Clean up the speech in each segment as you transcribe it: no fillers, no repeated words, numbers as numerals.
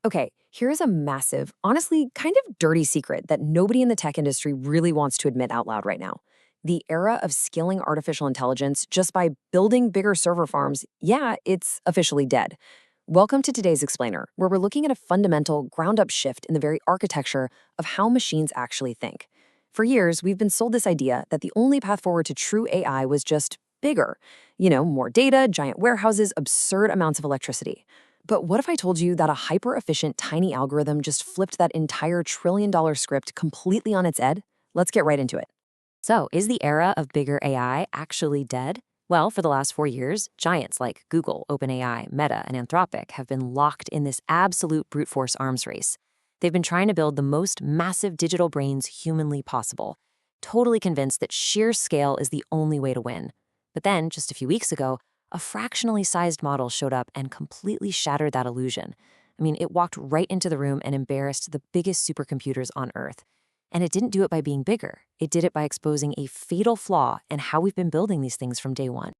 Okay, here's a massive, honestly, kind of dirty secret that nobody in the tech industry really wants to admit out loud right now. The era of scaling artificial intelligence just by building bigger server farms, yeah, it's officially dead. Welcome to today's Explainer, where we're looking at a fundamental, ground up shift in the very architecture of how machines actually think. For years, we've been sold this idea that the only path forward to true AI was just bigger. More data, giant warehouses, absurd amounts of electricity. But what if I told you that a hyper efficient tiny algorithm just flipped that entire $1 trillion script completely on its head? Let's get right into it. So, is the era of bigger AI actually dead? Well, for the last 4 years, giants like Google, OpenAI, Meta, and Anthropic have been locked in this absolute brute force arms race. They've been trying to build the most massive digital brains humanly possible, totally convinced that sheer scale is the only way to win. But then, just a few weeks ago, a fractionally sized model showed up and completely shattered that illusion. I mean, it walked right into the room and embarrassed the biggest supercomputers on Earth. And it didn't do it by being bigger. It did it by exposing a fatal flaw in how we've been building these things from day one.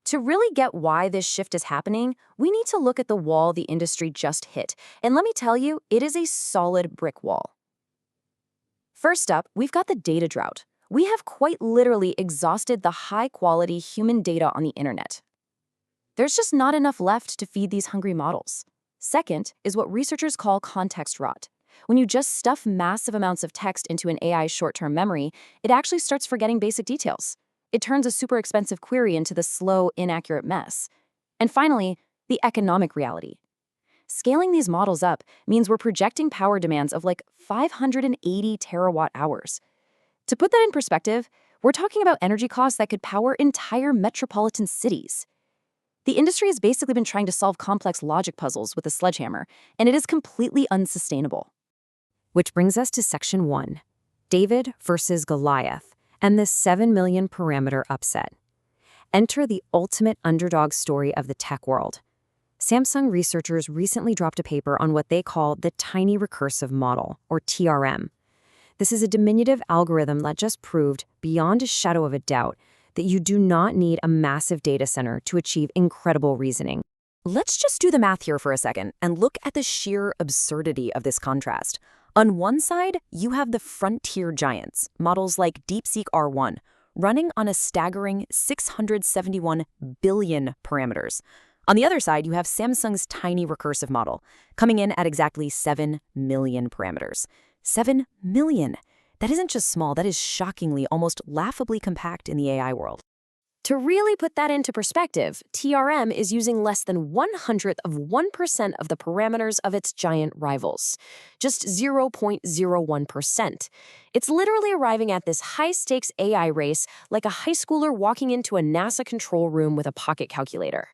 To really get why this shift is happening, we need to look at the wall the industry just hit. And let me tell you, it is a solid brick wall. First up, we've got the data drought. We have quite literally exhausted the high-quality human data on the internet. There's just not enough left to feed these hungry models. Second is what researchers call context rot. When you just stuff massive amounts of text into an AI's short-term memory, it actually starts forgetting basic details. It turns a super expensive query into the slow, inaccurate mess. And finally, the economic reality. Scaling these models up means we're projecting power demands of like 580 terawatt hours. To put that in perspective, we're talking about energy costs that could power entire metropolitan cities. The industry has basically been trying to solve complex logic puzzles with a sledgehammer, and it is completely unsustainable. Which brings us to section 1, David versus Goliath, and the 7 million parameter upset. Enter the ultimate underdog story of the tech world. Samsung researchers recently dropped a paper on what they call the Tiny Recursive Model, or TRM. This is a diminutive algorithm that just proved, beyond a shadow of a doubt, that you do not need a massive data center to achieve incredible reasoning. Let's just do the math here for a second and look at the sheer absurdity of this contrast. On one side, you have the frontier giants, models like DeepSeek R1, running on a staggering 671 billion parameters. On the other side, you have Samsung's tiny recursive model, coming in at exactly 7 million parameters. 7 million! That isn't just small, that is shockingly, almost laughably compact in the AI world. To really put that into perspective, TRM is using less than 1/100th of 1% of the parameters of its giant rivals. Just 0.01%. It's literally arriving at this high-stakes AI race like a high schooler walking into a NASA control room with a pocket calculator.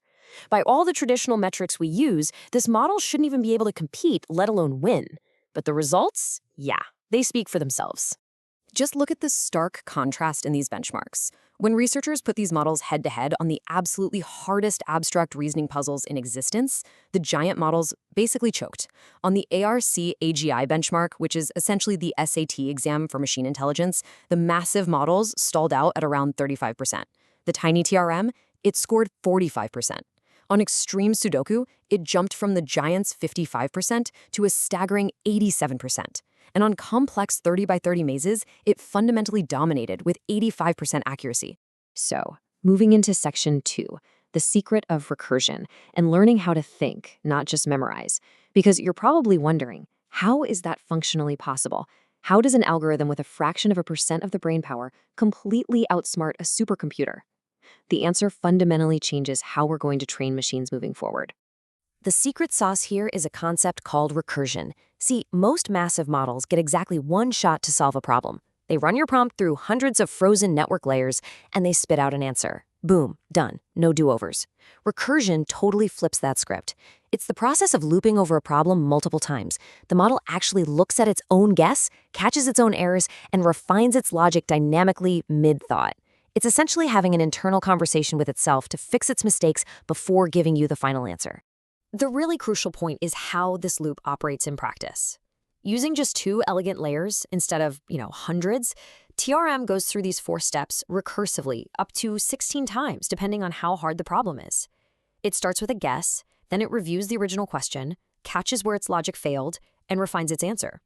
By all the traditional metrics we use, this model shouldn't even be able to compete, let alone win. But the results? Yeah, they speak for themselves. Just look at the stark contrast in these benchmarks. When researchers put these models head-to-head on the absolutely hardest abstract reasoning puzzles in existence, the giant models basically choked. On the ARC-AGI benchmark, which is essentially the SAT exam for machine intelligence, the massive models stalled out at around 35%. The tiny TRM, it scored 45%. On extreme Sudoku, it jumped from the giant's 55% to a staggering 87%. And on complex 30 by 30 mazes, it fundamentally dominated with 85% accuracy. So, moving into section 2, the secret of recursion, and learning how to think, not just memorize. Because you're probably wondering, how is that functionally possible? How does an algorithm with a fraction of a percent of the brain power completely outsmart a supercomputer? The answer fundamentally changes how we're going to train machines moving forward. The secret sauce here is a concept called recursion. See, most massive models get exactly one shot to solve a problem. They run your prompt through hundreds of frozen network layers, and they spit out an answer. Boom, done. No do-overs. Recursion totally flips that script. It's the process of looping over a problem multiple times. The model actually looks at its own guess, catches its own errors, and refines its logic dynamically mid-thought. It's essentially having an internal conversation with itself to fix its mistakes before giving you the final answer. The really crucial point is how this loop operates in practice. Using just 2 elegant layers instead of, hundreds, TRM goes through these 4 steps recursively up to 16 times, depending on how hard the problem is. It starts with a guess, then it reviews the original question, catches where its logic failed, and refines its answer.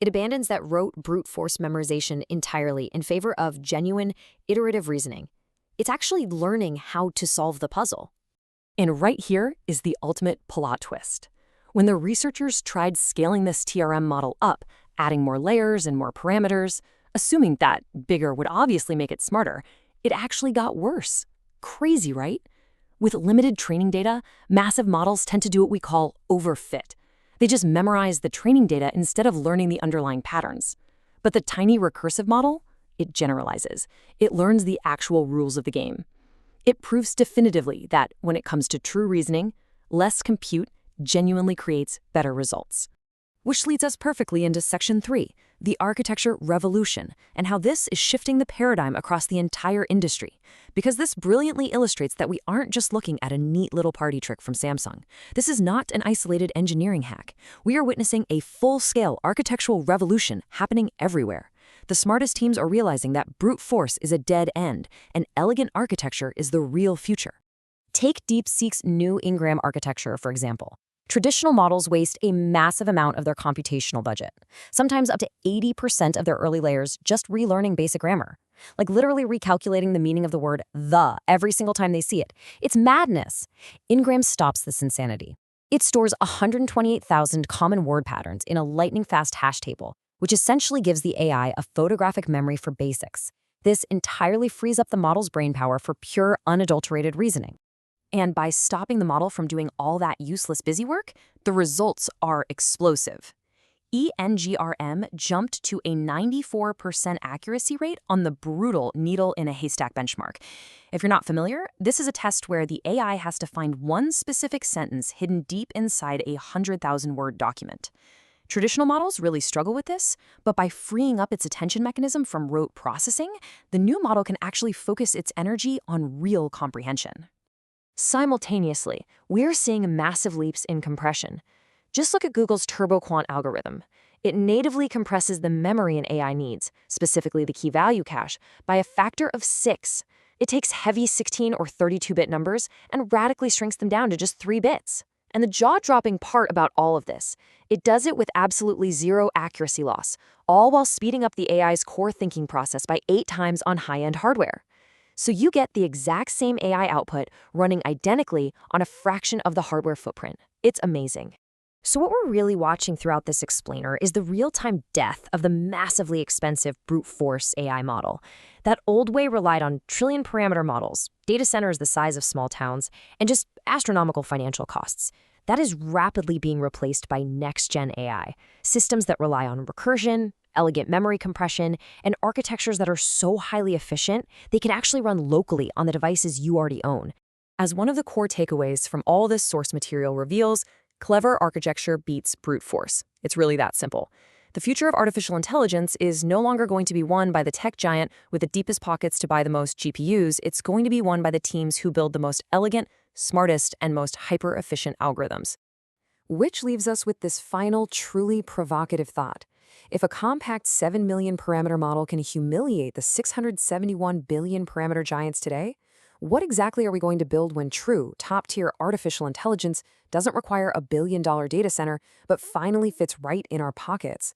It abandons that rote brute force memorization entirely in favor of genuine, iterative reasoning. It's actually learning how to solve the puzzle. And right here is the ultimate plot twist. When the researchers tried scaling this TRM model up, adding more layers and more parameters, assuming that bigger would obviously make it smarter, it actually got worse. Crazy, right? With limited training data, massive models tend to do what we call overfit. They just memorize the training data instead of learning the underlying patterns. But the tiny recursive model, it generalizes. It learns the actual rules of the game. It proves definitively that when it comes to true reasoning, less compute genuinely creates better results. Which leads us perfectly into Section 3, the architecture revolution, and how this is shifting the paradigm across the entire industry. Because this brilliantly illustrates that we aren't just looking at a neat little party trick from Samsung. This is not an isolated engineering hack. We are witnessing a full-scale architectural revolution happening everywhere. The smartest teams are realizing that brute force is a dead end, and elegant architecture is the real future. Take DeepSeek's new Ingram architecture, for example. Traditional models waste a massive amount of their computational budget, sometimes up to 80% of their early layers just relearning basic grammar, like literally recalculating the meaning of the word the every single time they see it. It's madness. Ingram stops this insanity. It stores 128,000 common word patterns in a lightning-fast hash table, which essentially gives the AI a photographic memory for basics. This entirely frees up the model's brain power for pure, unadulterated reasoning. And by stopping the model from doing all that useless busywork, the results are explosive. ENGRM jumped to a 94% accuracy rate on the brutal needle in a haystack benchmark. If you're not familiar, this is a test where the AI has to find one specific sentence hidden deep inside a 100,000-word document. Traditional models really struggle with this, but by freeing up its attention mechanism from rote processing, the new model can actually focus its energy on real comprehension. Simultaneously, we're seeing massive leaps in compression. Just look at Google's TurboQuant algorithm. It natively compresses the memory an AI needs, specifically the key-value cache, by a factor of 6. It takes heavy 16 or 32-bit numbers and radically shrinks them down to just 3 bits. And the jaw-dropping part about all of this, it does it with absolutely zero accuracy loss, all while speeding up the AI's core thinking process by 8 times on high-end hardware. So you get the exact same AI output running identically on a fraction of the hardware footprint. It's amazing. So what we're really watching throughout this explainer is the real-time death of the massively expensive brute force AI model. That old way relied on trillion-parameter models, data centers the size of small towns, and just astronomical financial costs. That is rapidly being replaced by next-gen AI, systems that rely on recursion, elegant memory compression, and architectures that are so highly efficient, they can actually run locally on the devices you already own. As one of the core takeaways from all this source material reveals, clever architecture beats brute force. It's really that simple. The future of artificial intelligence is no longer going to be won by the tech giant with the deepest pockets to buy the most GPUs. It's going to be won by the teams who build the most elegant, smartest, and most hyper-efficient algorithms. Which leaves us with this final, truly provocative thought. If a compact 7 million parameter model can humiliate the 671 billion parameter giants today, what exactly are we going to build when true, top-tier artificial intelligence doesn't require a billion-dollar data center, but finally fits right in our pockets?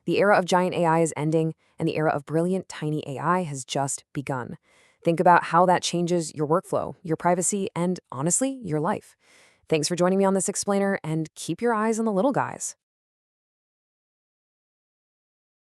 The era of giant AI is ending, and the era of brilliant, tiny AI has just begun. Think about how that changes your workflow, your privacy, and, honestly, your life. Thanks for joining me on this explainer, and keep your eyes on the little guys.